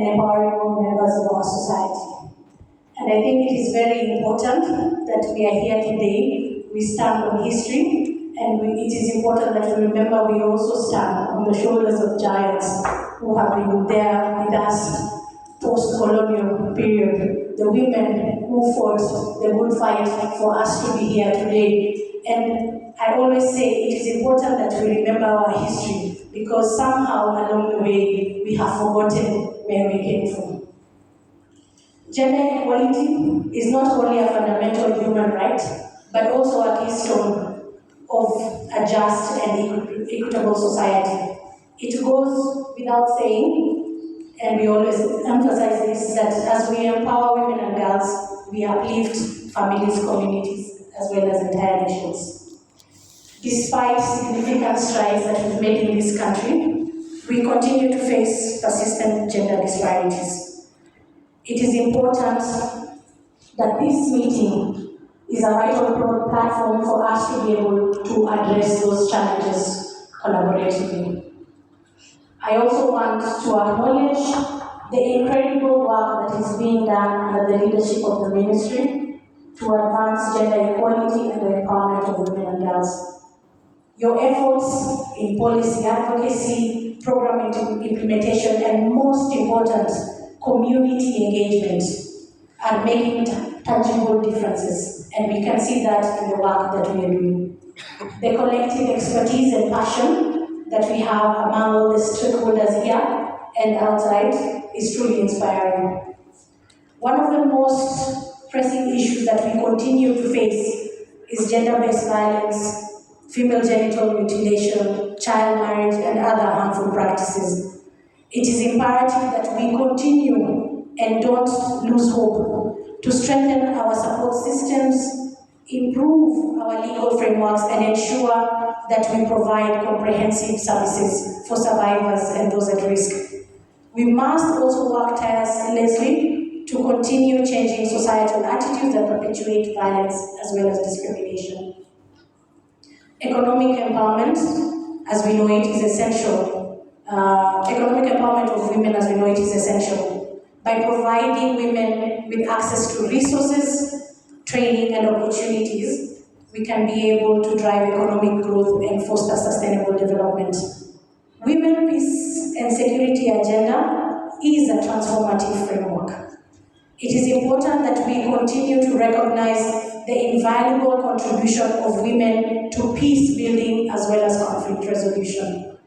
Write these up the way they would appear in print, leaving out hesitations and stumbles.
and empowering all members of our society. And I think it is very important that we are here today. We stand on history, and it is important that we remember we also stand on the shoulders of giants who have been there with us post-colonial period, the women who fought the good fight for us to be here today. And I always say it is important that we remember our history, because somehow along the way we have forgotten where we came from. Gender equality is not only a fundamental human right, but also a keystone of a just and equitable society. It goes without saying, and we always emphasize this, that as we empower women and girls, we uplift families, communities, as well as entire nations. Despite significant strides that we've made in this country, we continue to face persistent gender disparities. It is important that this meeting is a vital platform for us to be able to address those challenges collaboratively. I also want to acknowledge the incredible work that is being done under the leadership of the ministry to advance gender equality and the empowerment of women and girls. Your efforts in policy advocacy, program implementation, and most important, community engagement are making tangible differences, and we can see that in the work that we are doing. The collective expertise and passion that we have among all the stakeholders here and outside is truly inspiring. One of the most pressing issues that we continue to face is gender-based violence, female genital mutilation, child marriage, and other harmful practices. It is imperative that we continue and don't lose hope to strengthen our support systems, improve our legal frameworks, and ensure that we provide comprehensive services for survivors and those at risk. We must also work tirelessly to continue changing societal attitudes that perpetuate violence as well as discrimination. Economic empowerment, as we know it, is essential. Economic empowerment of women, as we know it, is essential. By providing women with access to resources, training, and opportunities, we can be able to drive economic growth and foster sustainable development. Women, peace, and security agenda is a transformative framework. It is important that we continue to recognize the invaluable contribution of women to peace building as well as conflict resolution.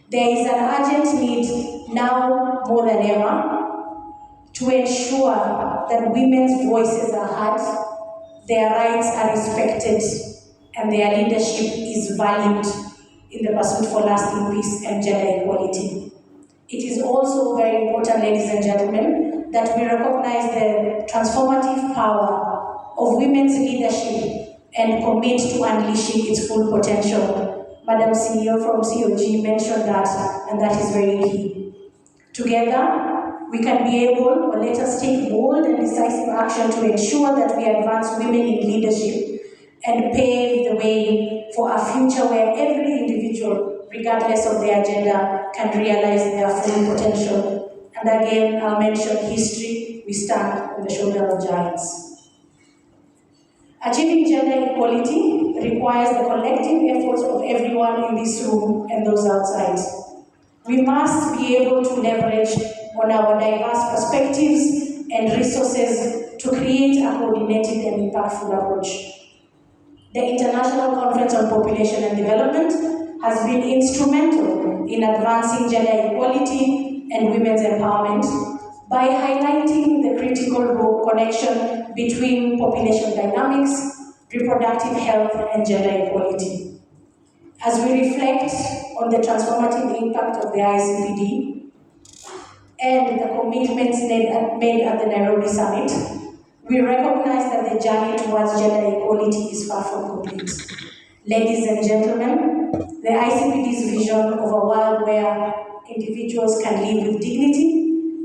There is an urgent need now more than ever to ensure that women's voices are heard, their rights are respected, and their leadership is valued in the pursuit for lasting peace and gender equality. It is also very important, ladies and gentlemen, that we recognize the transformative power of women's leadership and commit to unleashing its full potential. Madam CEO from COG mentioned that, and that is very key. Together, we can be able, or let us take bold and decisive action to ensure that we advance women in leadership and pave the way for a future where every individual, regardless of their gender, can realize their full potential. And again, I'll mention history. We stand on the shoulder of giants. Achieving gender equality requires the collective efforts of everyone in this room and those outside. We must be able to leverage on our diverse perspectives and resources to create a coordinated and impactful approach. The International Conference on Population and Development has been instrumental in advancing gender equality and women's empowerment by highlighting the critical connection between population dynamics, reproductive health, and gender equality. As we reflect on the transformative impact of the ICPD and the commitments made at the Nairobi Summit, we recognize that the journey towards gender equality is far from complete. Ladies and gentlemen, the ICPD's vision of a world where individuals can live with dignity,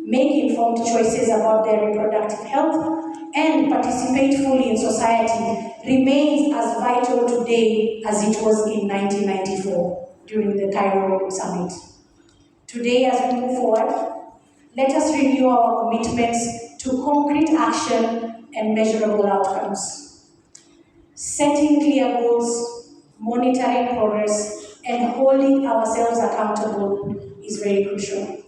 make informed choices about their reproductive health, and participate fully in society remains as vital today as it was in 1994 during the Cairo Summit. Today, as we move forward, Let us renew our commitments to concrete action and measurable outcomes. Setting clear goals, monitoring progress, and holding ourselves accountable is very crucial.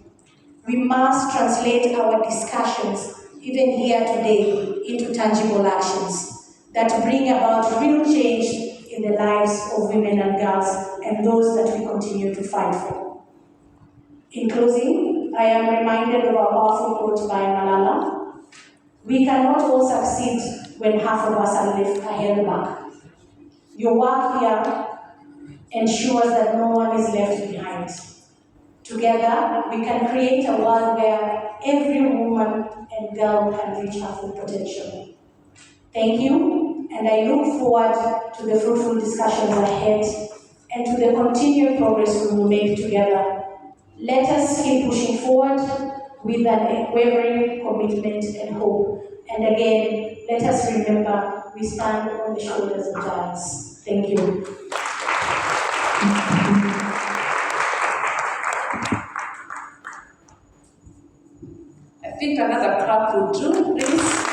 We must translate our discussions, even here today, into tangible actions that bring about real change in the lives of women and girls and those that we continue to fight for. In closing, I am reminded of a powerful quote by Malala: "We cannot all succeed when half of us are held back." Your work here ensures that no one is left behind. Together, we can create a world where every woman and girl can reach her full potential. Thank you, and I look forward to the fruitful discussions ahead and to the continued progress we will make together. Let us keep pushing forward with an unwavering commitment and hope. And again, let us remember we stand on the shoulders of giants. Thank you. I think another clap will do, please.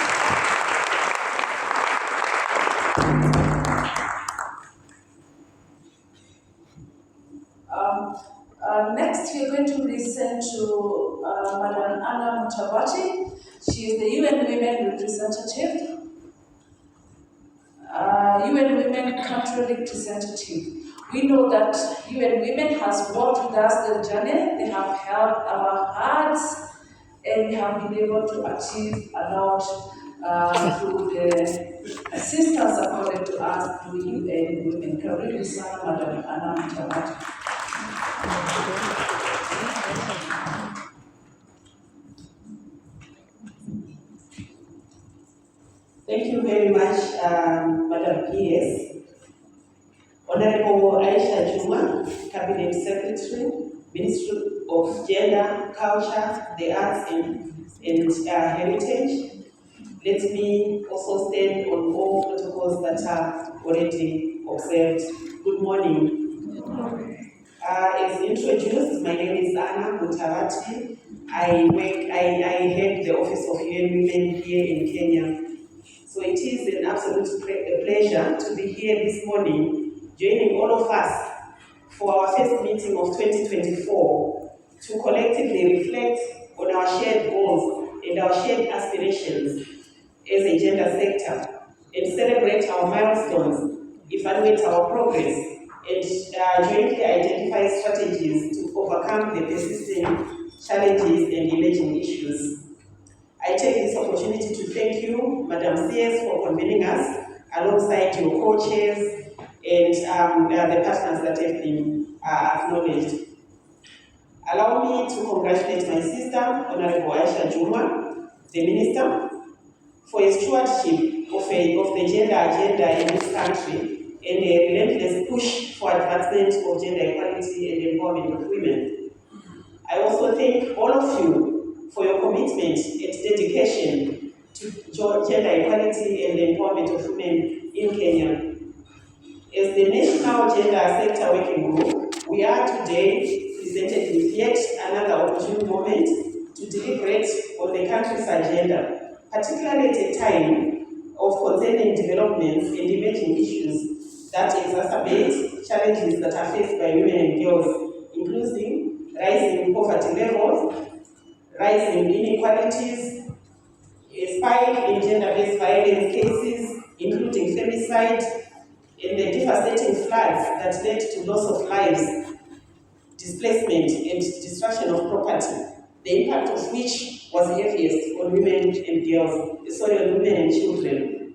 Next, we're going to listen to Madam Anna Mutavati. She is the UN Women representative, UN Women country representative. We know that UN Women has walked with us the journey. They have held our hearts, and we have been able to achieve a lot through the assistance accorded to us through UN Women. Can we listen to Madam Anna Mutavati? Thank you very much, Madam PS. Honorable Aisha Juma, Cabinet Secretary, Ministry of Gender, Culture, the Arts and Heritage. Let me also stand on all protocols that are already observed. Good morning. As introduced, my name is Anna Mutavati. I head the Office of UN Women here in Kenya. So it is an absolute pleasure to be here this morning, joining all of us for our first meeting of 2024 to collectively reflect on our shared goals and our shared aspirations as a gender sector, and celebrate our milestones, evaluate our progress, and jointly identify strategies to overcome the persisting challenges and emerging issues. I take this opportunity to thank you, Madam CS, for convening us alongside your co-chairs and the partners that have been acknowledged. Allow me to congratulate my sister, Honorable Aisha Juma, the Minister, for his stewardship of the gender agenda in this country and a relentless push for advancement of gender equality and empowerment of women. I also thank all of you for your commitment and dedication to gender equality and the empowerment of women in Kenya. As the National Gender Sector Working Group, we are today presented with yet another opportune moment to deliberate on the country's agenda, particularly at a time of concerning developments and emerging issues that exacerbate challenges that are faced by women and girls, including rising poverty levels, rising inequalities, a spike in gender-based violence cases, including femicide, and the devastating floods that led to loss of lives, displacement, and destruction of property, the impact of which was heaviest on women and on women and children.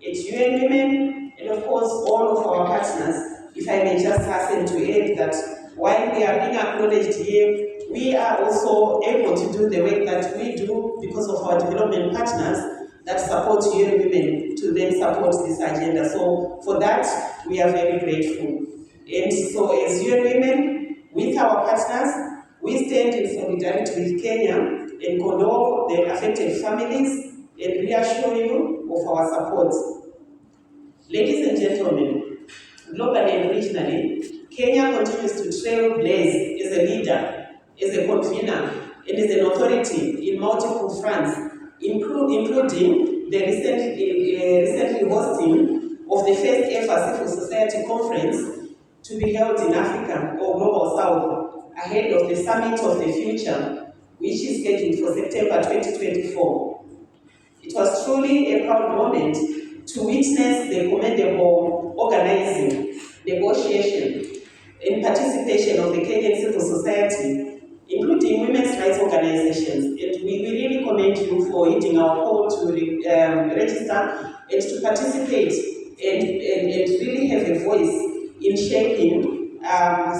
At UN Women, and of course all of our partners, if I may just hasten to add that while we are being acknowledged here, we are also able to do the work that we do because of our development partners that support UN Women to then support this agenda. So for that, we are very grateful. And so as UN Women, with our partners, we stand in solidarity with Kenya and condole the affected families and reassure you of our support. Ladies and gentlemen, globally and regionally, Kenya continues to trailblaze as a leader, as a convener, and is an authority in multiple fronts, including the recently hosting of the first ever civil society conference to be held in Africa or Global South ahead of the Summit of the Future, which is scheduled for September 2024. It was truly a proud moment to witness the commendable organizing, negotiation, and participation of the Kenyan civil society, including women's rights organizations. And we really commend you for hitting our call to register and to participate and really have a voice in shaping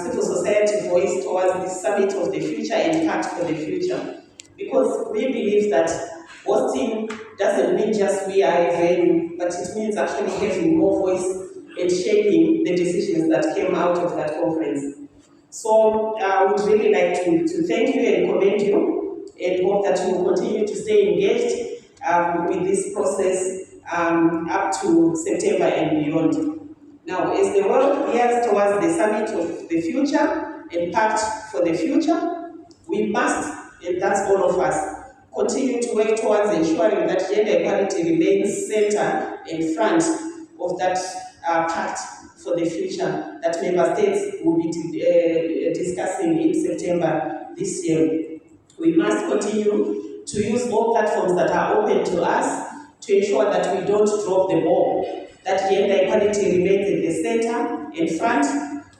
civil society voice towards the Summit of the Future and Pact for the Future. Because we believe that hosting doesn't mean just we are a venue, but it means actually having more voice and shaping the decisions that came out of that conference. So I would really like to thank you and commend you, and hope that you will continue to stay engaged with this process up to September and beyond. Now, as the world gears towards the Summit of the Future and Pact for the Future, we must, and that's all of us, continue to work towards ensuring that gender equality remains center and front of that pact for the future that member states will be discussing in September this year. We must continue to use all platforms that are open to us to ensure that we don't drop the ball, that gender equality remains in the center and front,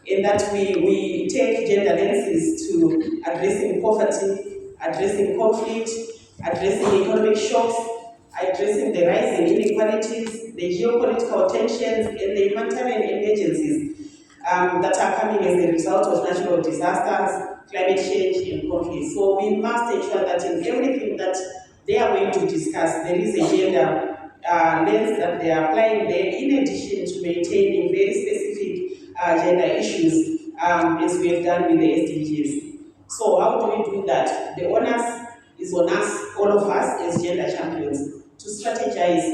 and that we take gender lenses to addressing poverty, addressing conflict, addressing economic shocks, addressing the rising inequalities, the geopolitical tensions, and the humanitarian emergencies that are coming as a result of natural disasters, climate change, and conflict. So we must ensure that in everything that they are going to discuss, there is a gender lens that they are applying there, in addition to maintaining very specific gender issues as we have done with the SDGs. So how do we do that? The onus is on us, all of us as gender champions, to strategize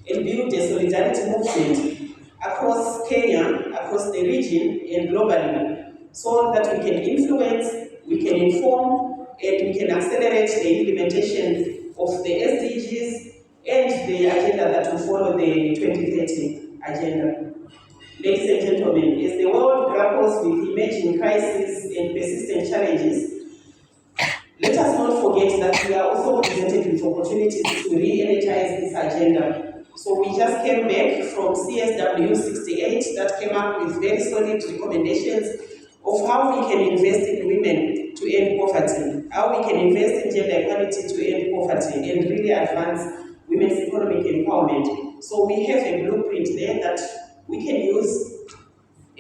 and build a solidarity movement across Kenya, across the region, and globally, so that we can influence, we can inform, and we can accelerate the implementation of the SDGs and the agenda that will follow the 2030 agenda. Ladies and gentlemen, as the world grapples with emerging crises and persistent challenges, let us not forget that we are also presented with opportunities to re-energize this agenda. So we just came back from CSW 68 that came up with very solid recommendations of how we can invest in women to end poverty, how we can invest in gender equality to end poverty and really advance women's economic empowerment. So we have a blueprint there that we can use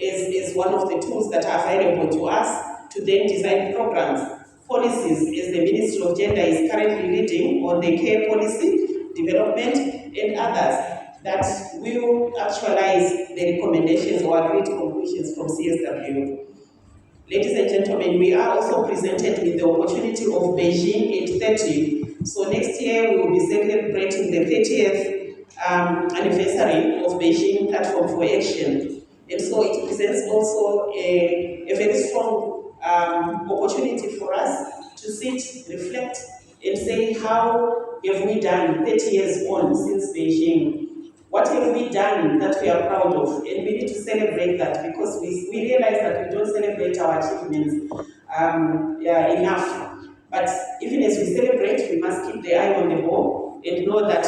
as one of the tools that are available to us to then design programs, policies, as the Ministry of Gender is currently leading on the care policy, development, and others that will actualize the recommendations or agreed conclusions from CSW. Ladies and gentlemen, we are also presented with the opportunity of Beijing 830. So next year we will be celebrating the 30th anniversary of Beijing Platform for Action. And so it presents also a very strong opportunity for us to sit, reflect, and say, how have we done 30 years on since Beijing? What have we done that we are proud of? And we need to celebrate that, because we realize that we don't celebrate our achievements enough. But even as we celebrate, we must keep the eye on the ball and know that,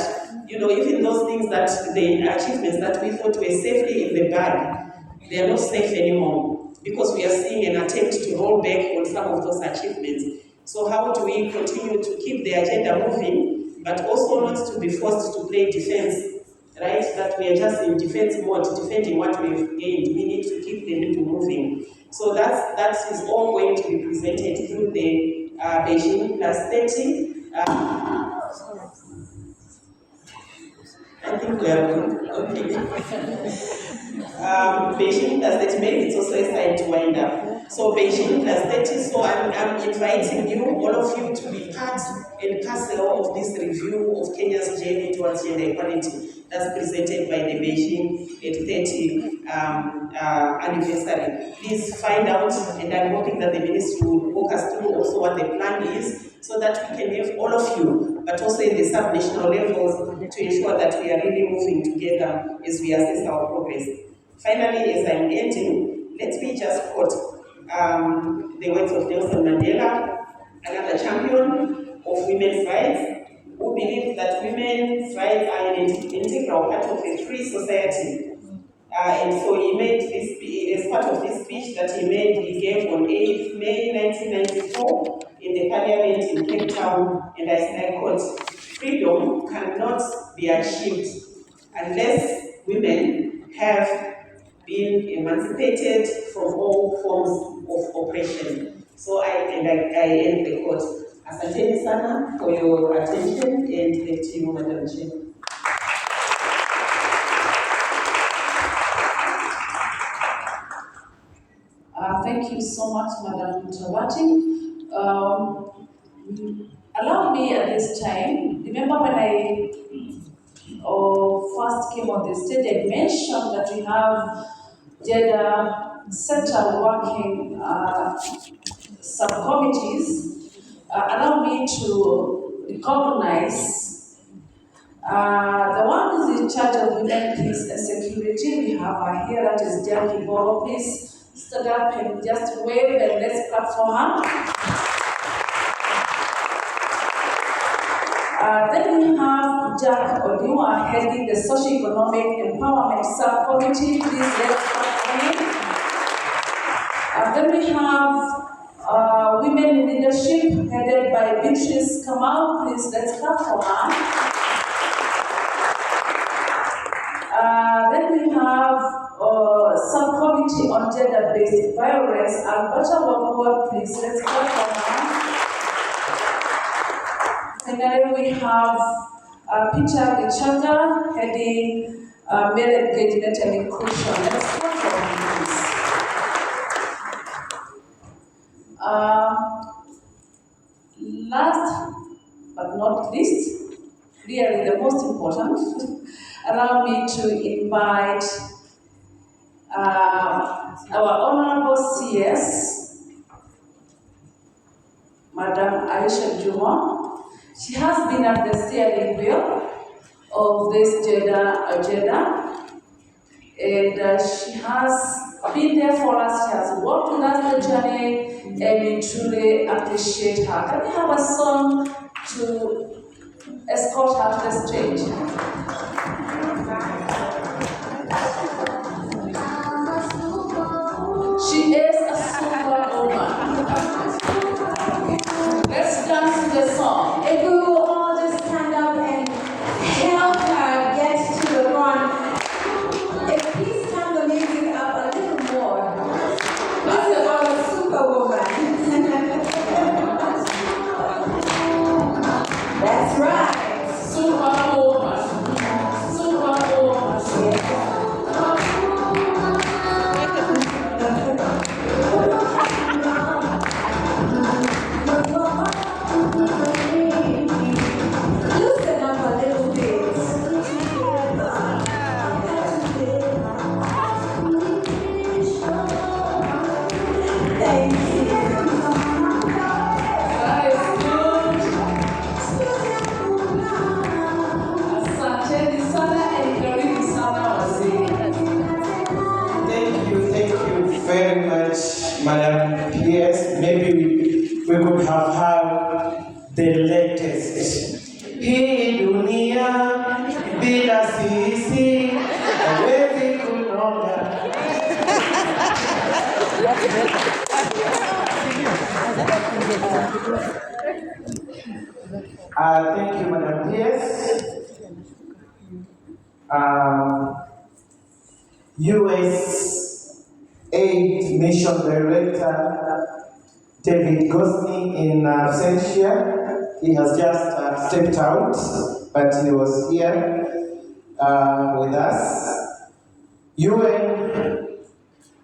even those things that the achievements that we thought were safely in the bag, they are not safe anymore, because we are seeing an attempt to roll back on some of those achievements. So how do we continue to keep the agenda moving, but also not to be forced to play defense, right? That we are just in defense mode, defending what we've gained. We need to keep the needle moving. So that is all going to be presented through the Beijing Plus 30. I think we are good. Okay. Beijing Plus 30, maybe it's also a time to wind up. So Beijing Plus 30, so I'm inviting you, all of you, to be part and parcel of this review of Kenya's journey towards gender equality that's presented by the Beijing 830 anniversary. Please find out, and I'm hoping that the ministry will walk us through also what the plan is so that we can have all of you, but also in the sub-national levels, to ensure that we are really moving together as we assess our progress. Finally, as I'm ending, let me just quote the words of Nelson Mandela, another champion of women's rights, who believed that women's rights are an integral part of a free society. And so he made this, as part of this speech that he gave on 8th May 1994 in the Parliament in Cape Town, and I quote, "Freedom cannot be achieved unless women have been emancipated from all forms of oppression." So I end the quote. Asanteni sana for your attention, and back to you, Madam Chair. Thank you so much, Madam Mutawati. Allow me at this time, remember when I first came on the stage, I mentioned that we have gender center working subcommittees. Allow me to recognize the one who is in charge of women, peace and security. We have her here, that is Jackie Boro. Please stand up and just wave and let's clap for her. Then we have Jack Odiwa heading the Socio-Economic Empowerment Subcommittee. Please let's clap for him. Then we have Women in Leadership headed by Beatrice Kamau. Please let's clap for her. Then we have Subcommittee on Gender-Based Violence. Alberta Wabua, please let's clap for her. Finally, we have Peter Gichanga heading Male Engagement and Inclusion. Let's clap for him, please. Last but not least, really the most important, allow me to invite our Honorable CS, Madam Aisha Juma. She has been at the steering wheel of this gender agenda, and she has been there for us. She has walked with us the journey, and we truly appreciate her. Can we have a song to escort her to the stage? She is a superwoman. Let's dance to the song. If we will all just stand up and help her get to the front. If please turn the music up a little more. This is our superwoman. That's right. Superwoman. Superwoman. Loosen up a little bit. Thank you. That is good. Asanteni sana and karibu sana wazee. Thank you very much, Madam PS. Maybe we could have had the latest. Hii dunia bila sisi hawezi kunoga. Thank you, Madam PS. US Aid Mission Director David Gosney in absentia. He has just stepped out, but he was here with us. UN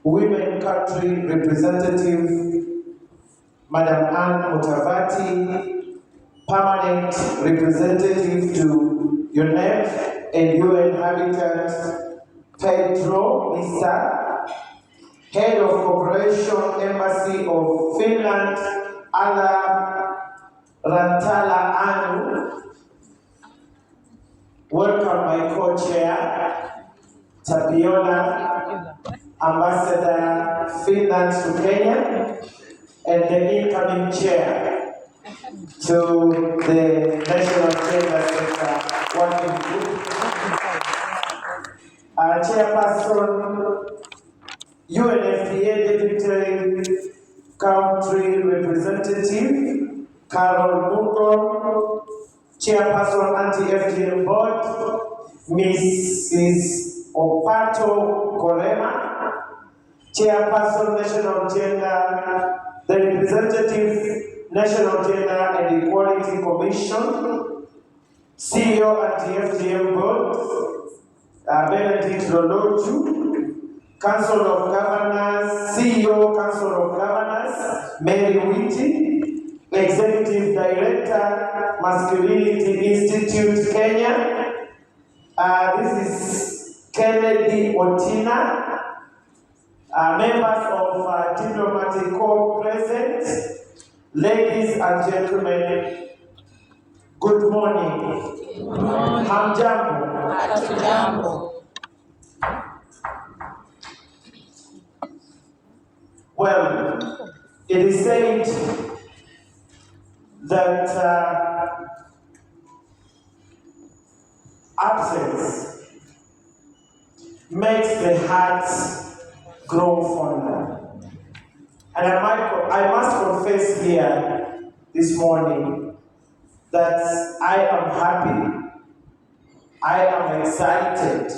Women Country Representative Madam Anne Mutavati, Permanent Representative to UNEP and UN Habitat Pedro Misa, Head of Cooperation Embassy of Finland, Alla Rantala Anu. Welcome my co-chair, Tapiola, Ambassador Finland to Kenya, and the incoming chair to the National Gender Center Working Group. Chairperson, UNFPA Deputy Country Representative, Carol Muko, Chairperson Anti-FGM Board, Mrs. Opato Kolema, Chairperson National Gender, the Representative National Gender and Equality Commission, CEO Anti-FGM Board, Benedict Loloju, Council of Governors, CEO Council of Governors, Mary Witty, Executive Director, Masculinity Institute, Kenya. This is Kennedy Otina, members of Diplomatic Corps present, ladies and gentlemen, good morning. Hamjambo. Well, it is said that absence makes the heart grow fonder. And I must confess here this morning that I am happy, I am excited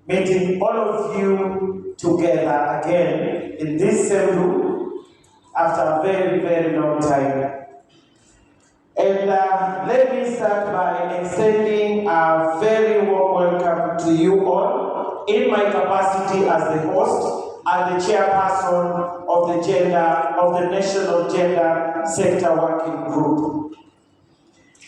meeting all of you together again in this same room after a very, very long time. And let me start by extending a very warm welcome to you all in my capacity as the host and the chairperson of the National Gender Sector Working Group.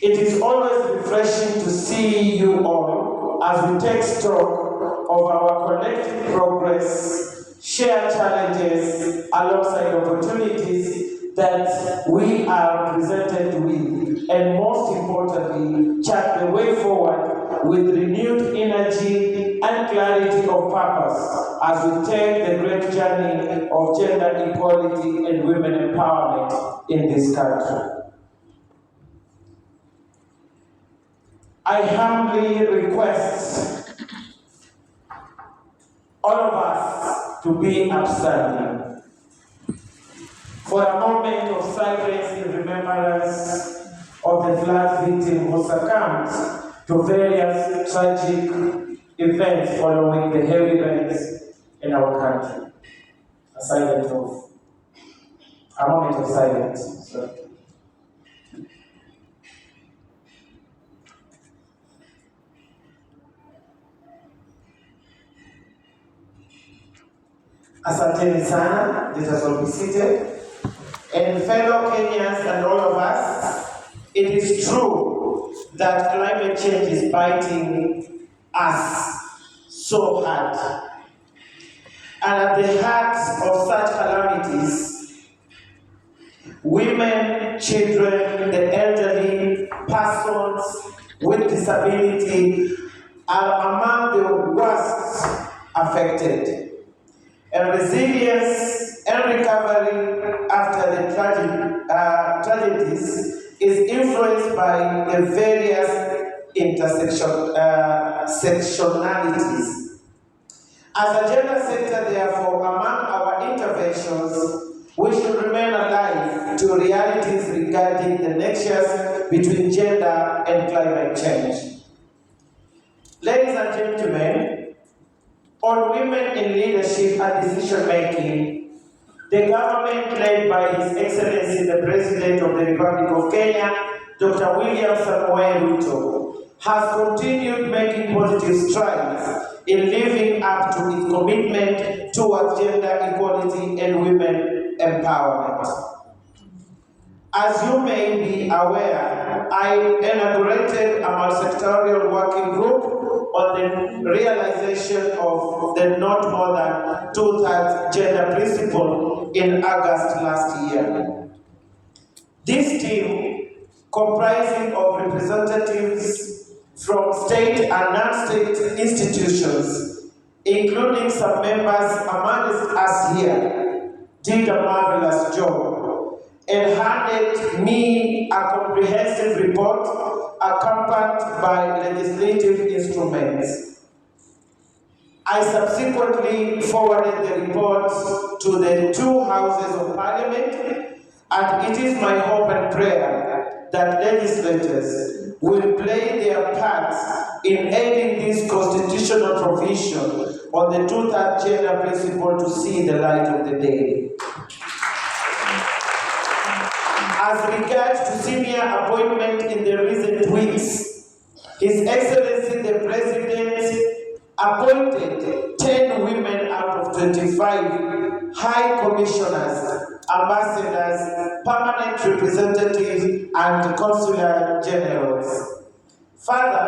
It is always refreshing to see you all as we take stock of our collective progress, share challenges alongside opportunities that we are presented with, and most importantly, chart the way forward with renewed energy and clarity of purpose as we take the great journey of gender equality and women empowerment in this country. I humbly request all of us to be upstanding for a moment of silence in remembrance of the flood victims who succumbed to various tragic events following the heavy rains in our country. A moment of silence. Sorry. Asanteni sana, let us all be seated. And fellow Kenyans and all of us, it is true that climate change is biting us so hard. And at the heart of such calamities, women, children, the elderly, persons with disability are among the worst affected. And resilience and recovery after the tragedies is influenced by the various sectionalities. As a gender sector, therefore, among our interventions, we should remain alive to realities regarding the nexus between gender and climate change. Ladies and gentlemen, on women in leadership and decision-making, the government led by His Excellency the President of the Republic of Kenya, Dr. William Samoei Ruto, has continued making positive strides in living up to its commitment towards gender equality and women empowerment. As you may be aware, I inaugurated a multi-sectorial working group on the realization of the not more than 2/3 gender principle in August last year. This team comprising of representatives from state and non-state institutions, including some members amongst us here, did a marvelous job and handed me a comprehensive report accompanied by legislative instruments. I subsequently forwarded the report to the two houses of parliament, and it is my hope and prayer that legislators will play their parts in aiding this constitutional provision on the two-thirds gender principle to see the light of the day. As regards to senior appointment in the recent weeks, His Excellency the President appointed 10 women out of 25 high commissioners, ambassadors, permanent representatives, and consular generals. Further,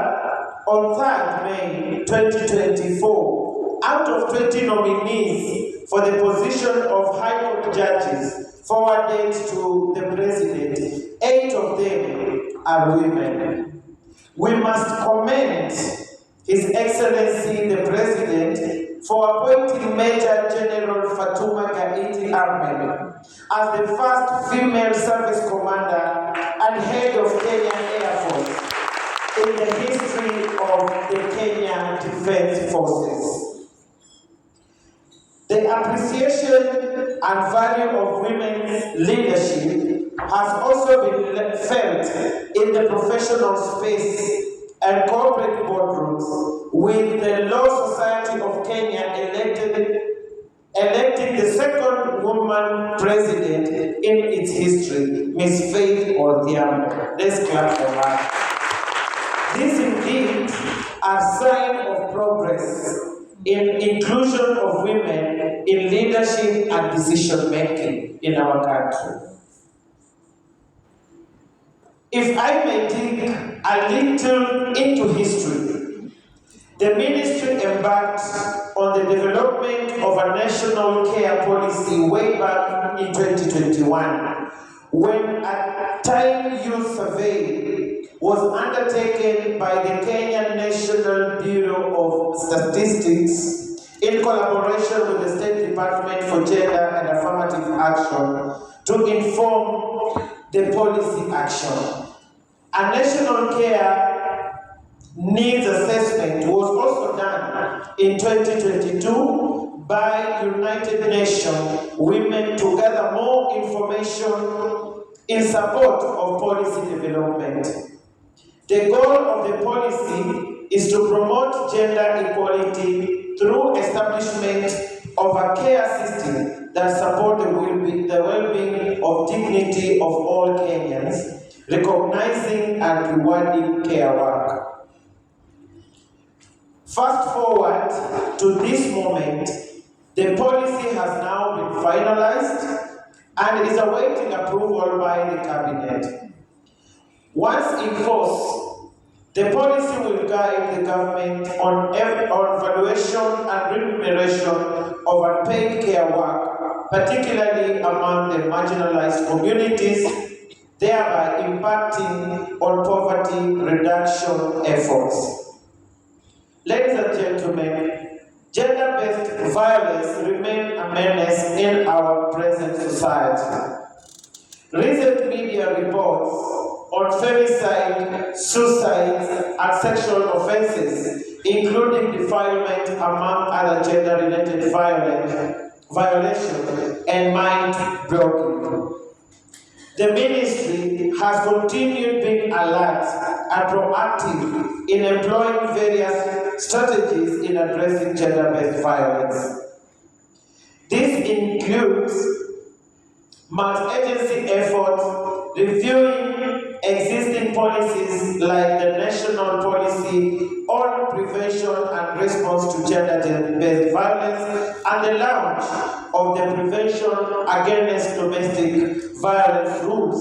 on 3rd May 2024, out of 20 nominees for the position of High Court judges forwarded to the President, 8 of them are women. We must commend His Excellency the President for appointing Major General Fatuma Gaiti Ahmed as the first female service commander and head of Kenyan Air Force in the history of the Kenya Defense Forces. The appreciation and value of women's leadership has also been felt in the professional space and corporate boardrooms, with the Law Society of Kenya electing the second woman president in its history, Ms. Faith Odhiambo. Let's clap for her. This indeed a sign of progress in inclusion of women in leadership and decision making in our country. If I may dig a little into history, the ministry embarked on the development of a national care policy way back in 2021, when a time youth survey was undertaken by the Kenyan National Bureau of Statistics in collaboration with the State Department for Gender and Affirmative Action to inform the policy action. A national care needs assessment was also done in 2022 by United Nations Women to gather more information in support of policy development. The goal of the policy is to promote gender equality through establishment of a care system that supports the well-being of dignity of all Kenyans, recognizing and rewarding care work. Fast forward to this moment, the policy has now been finalized and is awaiting approval by the cabinet. Once in force, the policy will guide the government on valuation and remuneration of unpaid care work, particularly among the marginalized communities, thereby impacting on poverty reduction efforts. Ladies and gentlemen, gender-based violence remains a menace in our present society. Recent media reports on femicide, suicide, and sexual offenses, including defilement among other gender-related violations and mind-blocking. The ministry has continued being alert and proactive in employing various strategies in addressing gender-based violence. This includes multi-agency efforts, reviewing existing policies like the National Policy on Prevention and Response to Gender-Based Violence, and the launch of the Prevention Against Domestic Violence rules,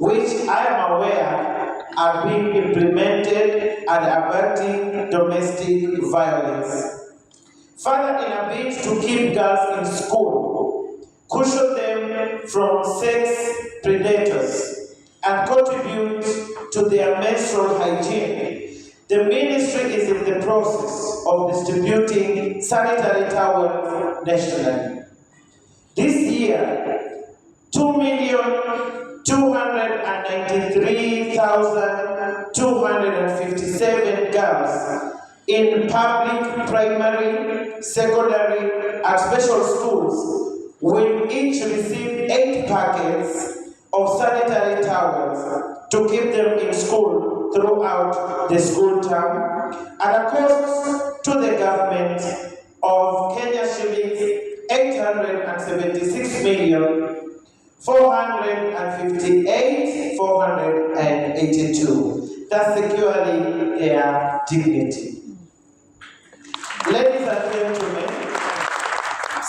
which I am aware are being implemented and abating domestic violence. Further, in a bid to keep girls in school, cushion them from sex predators, and contribute to their menstrual hygiene, the ministry is in the process of distributing sanitary towels nationally. This year, 2,293,257 girls in public, primary, secondary, and special schools will each receive 8 packets of sanitary towels to keep them in school throughout the school term at a cost to the government of Kenya shillings 876,458,482, thus securing their dignity. Ladies and gentlemen,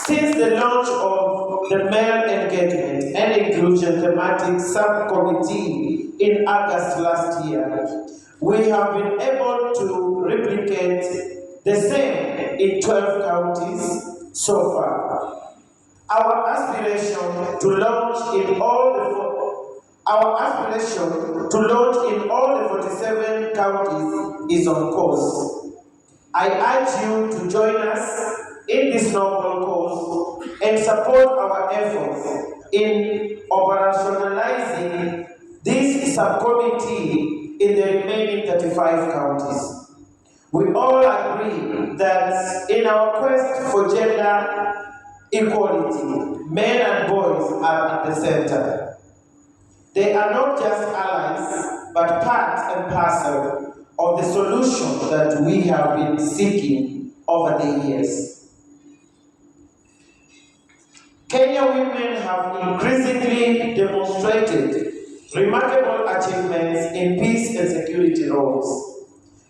since the launch of the Male Engagement and Inclusion Thematic Subcommittee in August last year, we have been able to replicate the same in 12 counties so far. Our aspiration to launch in all the 47 counties is on course. I urge you to join us in this noble cause and support our efforts in operationalizing this subcommittee in the remaining 35 counties. We all agree that in our quest for gender equality, men and boys are at the center. They are not just allies, but part and parcel of the solution that we have been seeking over the years. Kenya women have increasingly demonstrated remarkable achievements in peace and security roles,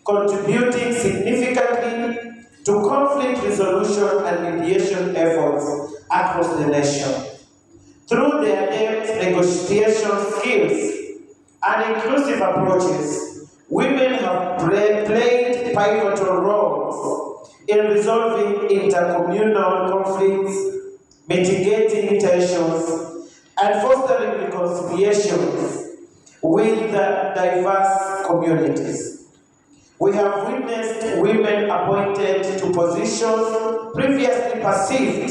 contributing significantly to conflict resolution and mediation efforts across the nation. Through their depth negotiation skills and inclusive approaches, women have played pivotal roles in resolving intercommunal conflicts, mitigating tensions, and fostering reconciliations with diverse communities. We have witnessed women appointed to positions previously perceived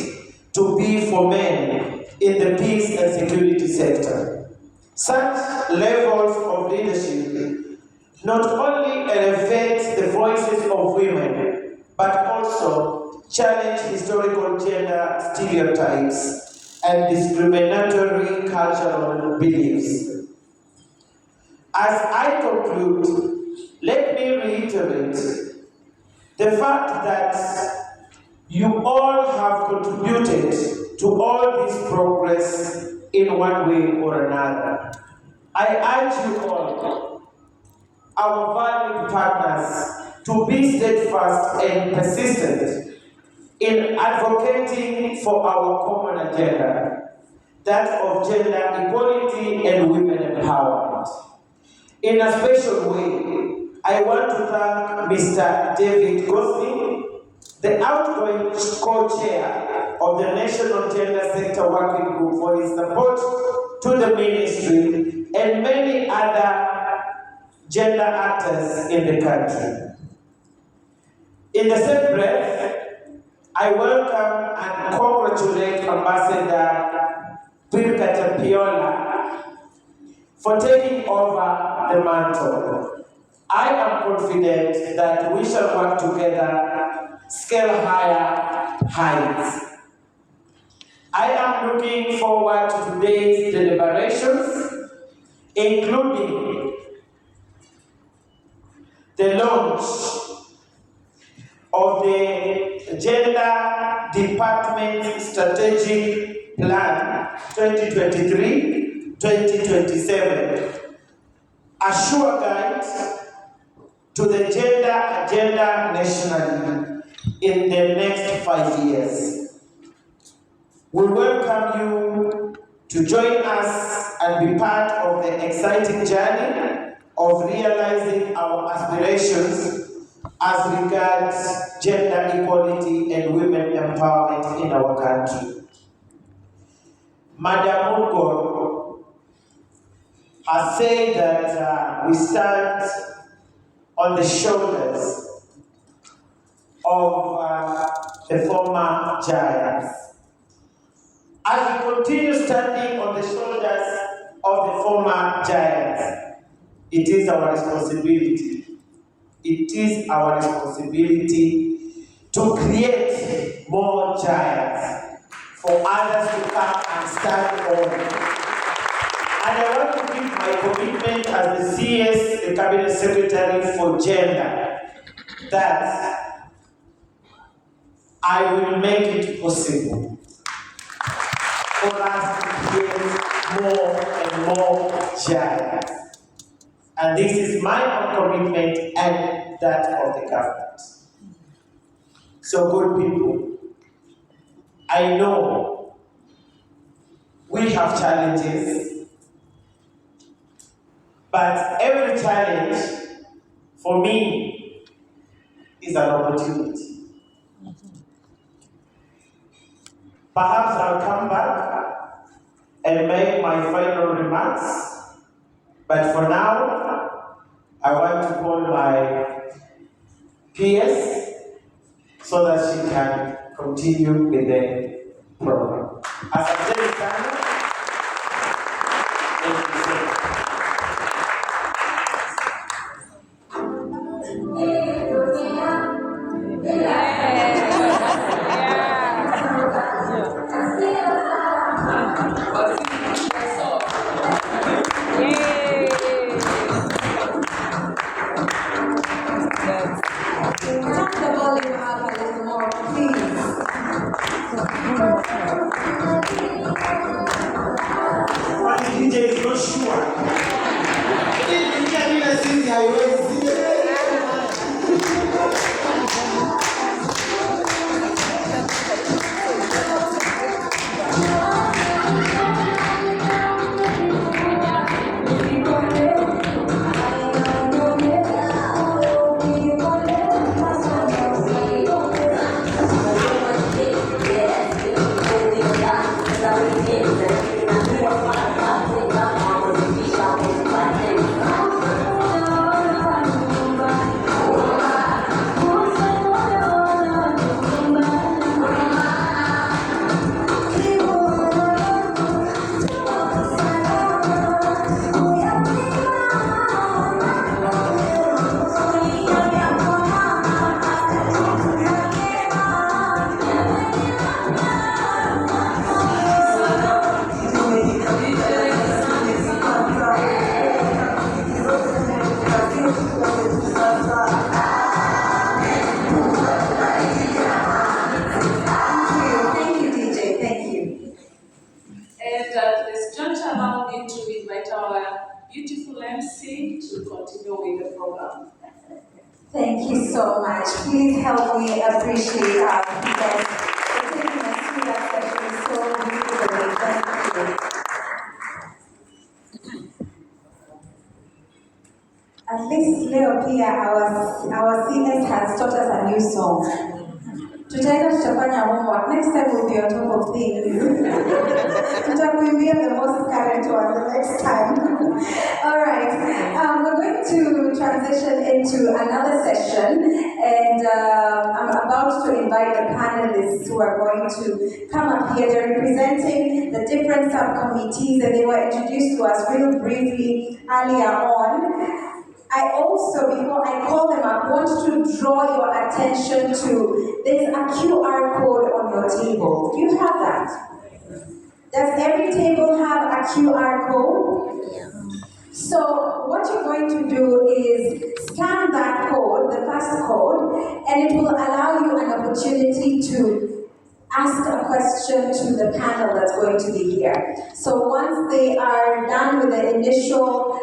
to be for men in the peace and security sector. Such levels of leadership not only elevate the voices of women, but also challenge historical gender stereotypes and discriminatory cultural beliefs. As I conclude, let me reiterate the fact that you all have contributed to all this progress in one way or another. I urge you all, our valued partners, to be steadfast and persistent in advocating for our common agenda, that of gender equality and women empowerment. In a special way, I want to thank Mr. David Gosling, the outgoing co-chair of the National Gender Sector Working Group, for his support to the ministry and many other gender actors in the country. In the same breath, I welcome and congratulate Ambassador Pirka Tapiola for taking over the mantle. I am confident that we shall work together, scale higher heights. I am looking forward to today's deliberations, including the launch of the Gender Department Strategic Plan 2023-2027, a sure guide to the gender agenda nationally in the next 5 years. We welcome you to join us and be part of the exciting journey of realizing our aspirations as regards gender equality and women empowerment in our country. Madam Murkomen I say that we stand on the shoulders of the former giants. As we continue standing on the shoulders of the former giants, it is our responsibility. It is our responsibility to create more giants for others to come and stand on. And I want to give my commitment as the CS, the Cabinet Secretary for Gender, that I will make it possible for us to create more and more giants. And this is my own commitment and that of the government. So good people, I know we have challenges, but every challenge for me is an opportunity. Perhaps I'll come back and make my final remarks, but for now, I want to call my PS so that she can continue with the program. Asanteni sana. Thank you so much. Turn the volume up a little more, please. Why DJ is not sure? DJ bila sisi haiwezi. Thank you, DJ. Thank you. And at this juncture, allow me to invite our beautiful MC to continue with the program. Thank you so much. Please help me appreciate our guests for taking us through that session so beautifully. Thank you. At least Leo pia our CS has taught us a new song. Tutaenda tutafanya homework. Next time we'll be on top of things. Tutakuimbia the most current one the next time. All right. We're going to transition into another session, and I'm about to invite the panelists who are going to come up here. They're representing the different subcommittees, and they were introduced to us real briefly earlier on. I also, before I call them up, want to draw your attention to, there's a QR code on your table. Do you have that? Does every table have a QR code? So what you're going to do is scan that code, the first code, and it will allow you an opportunity to ask a question to the panel that's going to be here. So once they are done with the initial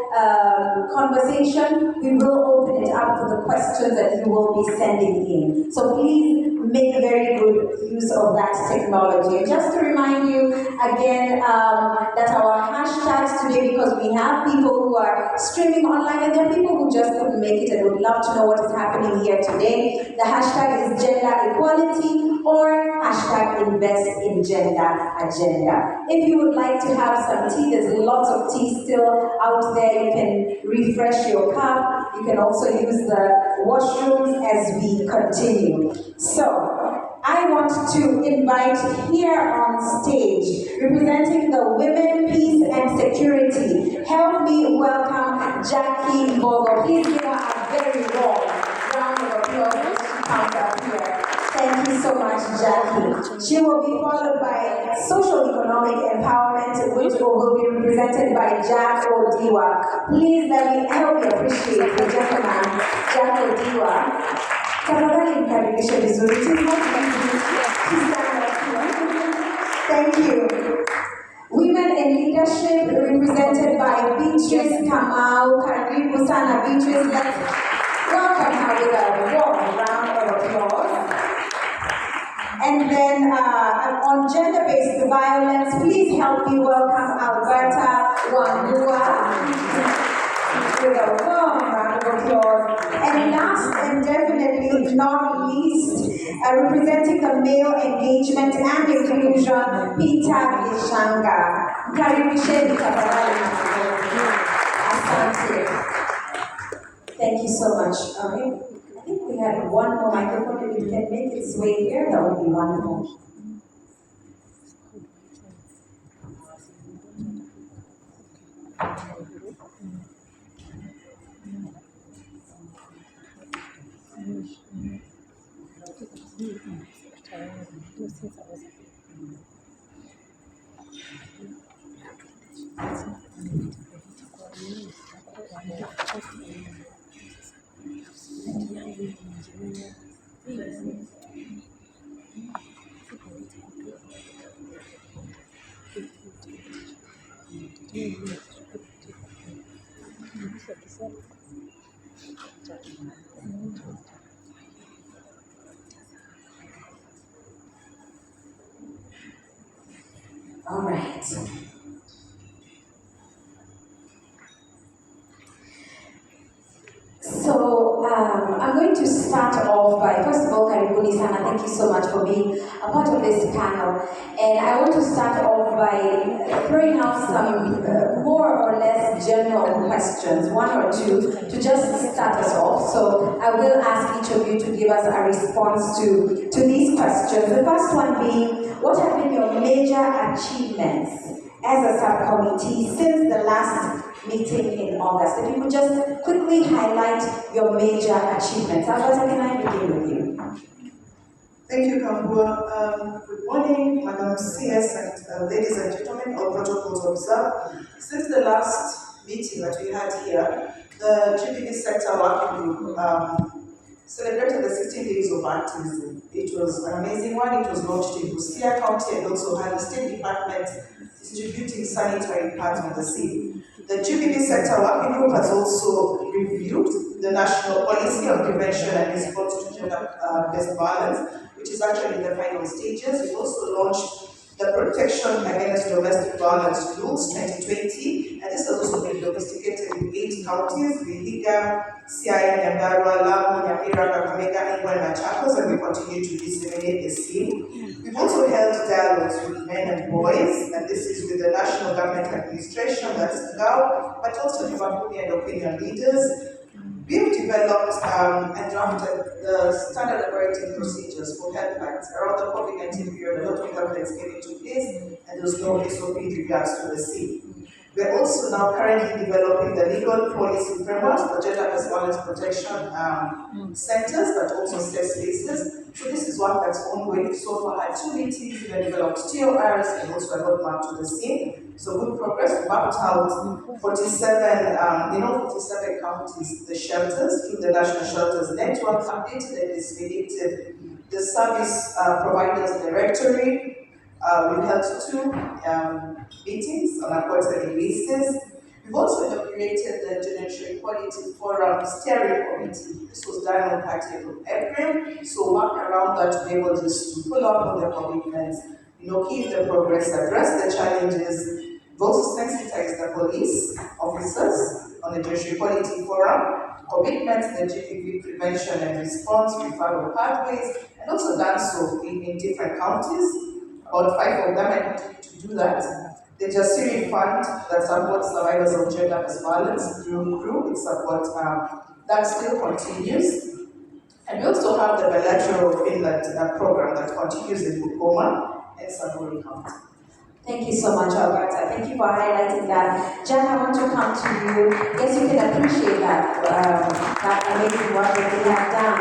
conversation, we will open it up for the questions questions that you will be sending in. So please make very good use of that technology. And just to remind you again that our hashtags today, because we have people who are streaming online and there are people who just couldn't make it and would love to know what is happening here today. The hashtag is gender equality or hashtag invest in gender agenda. If you would like to have some tea, there's lots of tea still out there. You can refresh your cup. You can also use the washrooms as we continue. So, I want to invite here on stage, representing the Women, Peace and Security. Help me welcome Jackie Mbogo. Please give her a very warm round of applause as she comes up here. Thank you so much, Jackie. She will be followed by Social Economic Empowerment, which will be represented by Jack Odiwa. Please let me help you appreciate the gentleman, Jack Odiwa. Tafadhali mkaribishe vizuri. Thank you. Women in Leadership, represented by Beatrice Kamau. Karibu sana, Beatrice. Let's welcome her with a warm round of applause. And then on gender-based violence, please help me welcome Alberta Wambua with a warm round of applause. And last and definitely not least, representing the Male Engagement and Inclusion, Peter Gishanga. Karibisheni tafadhali. Asante. Thank you so much. I think we had one more microphone. If it can make its way here, that would be wonderful. All right. So I'm going to start off by, first of all, Karibuni Sana, thank you so much for being a part of this panel. And I want to start off by throwing out some more or less general questions, one or two, to just start us off. So I will ask each of you to give us a response to these questions. The first one being, what have been your major achievements as a subcommittee since the last meeting in August? If you could just quickly highlight your major achievements. Alberta, can I begin with you? Thank you, Kambua. Good morning, Madam CS and ladies and gentlemen, all protocols observed. Since the last meeting that we had here, the GBV Sector Working Group celebrated the 16 days of activism. It was an amazing one. It was launched in Busia County and also had the State Department distributing sanitary pads on the sea. The GBV Sector Working Group has also reviewed the National Policy on Prevention and Response to Gender-Based Violence, which is actually in the final stages. We've also launched the Protection Against Domestic Violence Rules 2020, and this has also been domesticated in 8 counties: Vihiga, Siaya, Nyandarua, Lamu, Nyamira, Kakamega, Ingwe, and Machakos, and we continue to disseminate the same. We've also held dialogues with men and boys, and this is with the National Government Administration, that's NGAO, but also Juvakumi and opinion leaders. We've developed and drafted the standard operating procedures for helplines. Around the COVID-19 period, a lot of governments came into place, and there was no SOP in regards to the same. We're also now currently developing the legal policy frameworks for gender-based violence protection centers, but also safe spaces. So this is work that's ongoing. So far, I had 2 meetings, we developed TORs and also a roadmap to the same. So good progress. We mapped out 47 counties, the shelters through the National Shelters Network, updated and disseminated the service providers directory. We've held 2 meetings on a quarterly basis. We've also created the Gender Equality Forum Steering Committee. This was done on 30th of April, so work around that to be able just to pull up on the commitments, keep the progress, address the challenges, also sensitize the police officers on the Gender Equality Forum, commitments to the GBV prevention and response, referral pathways, and also done so in different counties. About 5 of them are continuing to do that. The Jasiri Fund that supports survivors of gender-based violence grew. It supports that still continues. And we also have the bilateral Finland program that continues in Bukoma and Samburu County. Thank you so much, Alberta. Thank you for highlighting that. Jack, I want to come to you. Yes, you can appreciate that amazing work that you have done.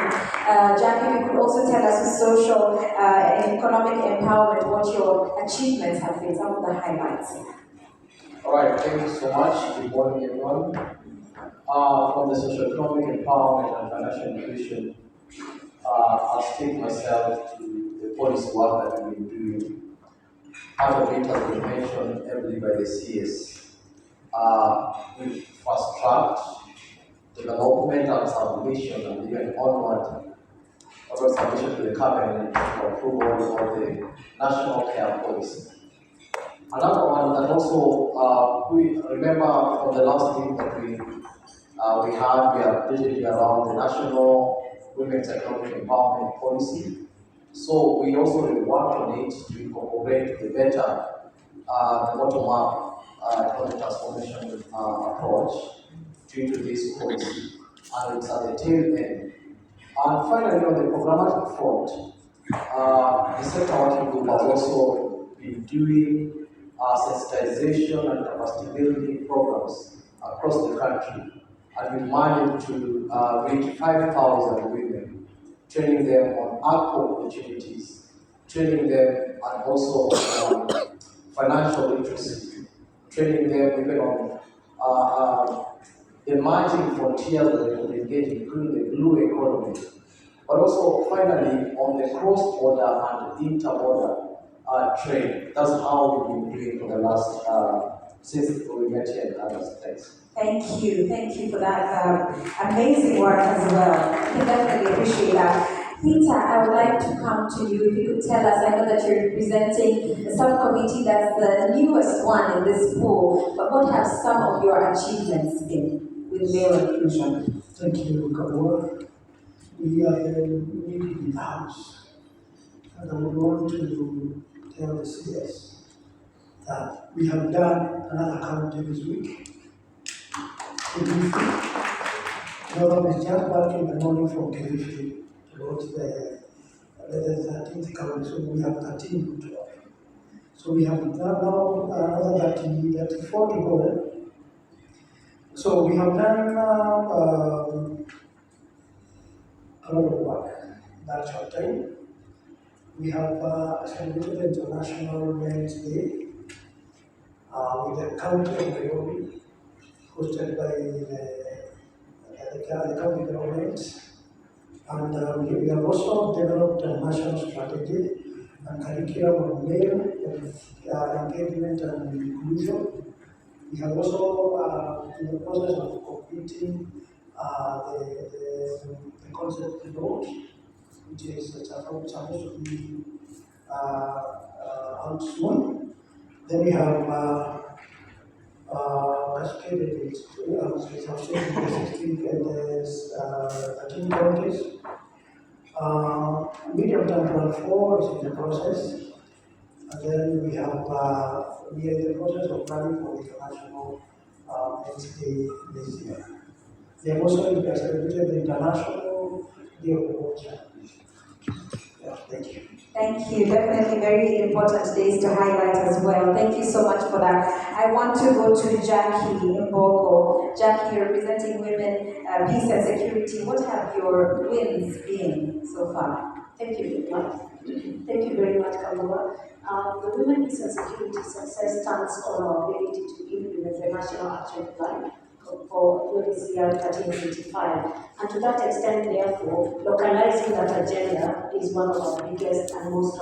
Jack, if you could also tell us the social and economic empowerment, what your achievements have been, some of the highlights. All right, thank you so much. Good morning, everyone. From the socio-economic empowerment and financial inclusion, I'll stick myself to the policy work that we've been doing. Part of it has been mentioned heavily by the CS. We fast-tracked development and submission and even onward submission to the cabinet for approval of the national care policy. Another one that also we remember from the last week that we updated around the national women's economic empowerment policy. So we also worked on it to incorporate the better the bottom-up economic transformation approach to introduce policy, and it's at the tail end. And finally, on the programmatic front, the sector working group has also been doing sensitization and capacity building programs across the country, and we managed to reach 5,000 women, training them on aqua opportunities, training them and also financial literacy, training them even on emerging frontiers that they could engage in, including the blue economy, but also finally on the cross-border and inter-border trade. That's how we've been doing for the last since we met here in August. Thanks. Thank you for that amazing work as well. I can definitely appreciate that. Peter, I would like to come to you. If you could tell us, I know that you're representing the subcommittee that's the newest one in this pool, but what have some of your achievements been with male inclusion? Thank you, Kabua. We are new in the house, and I would want to tell the CS that we have done another county this week. Government is just back in the morning from Kilifi towards the 13th county, so we have 13 to 12. So we have done now another 34 to go. So we have done a lot of work that short time. We have celebrated International Men's Day with the county of Nairobi, hosted by the county government. And we have also developed a national strategy and curriculum on male engagement and inclusion. We have also, in the process of completing the concept note, which is supposed to be out soon. Then we have cascaded it we have seen the 16 and the 13 counties. Medium term plan 4 is in the process. And then we have we are in the process of planning for the international Men's Day this year. They have also celebrated the International Day of the World Champions. Yeah, thank you. Thank you. Definitely very important days to highlight as well. Thank you so much for that. I want to go to Jackie Mbogo. Jackie, you're representing Women, Peace and Security. What have your wins been so far? Thank you very much. Thank you very much, Kabua. The Women, Peace and Security success stands on our ability to implement the National Action Plan for UNCR 1385. And to that extent, therefore, localizing that agenda is one of our biggest and most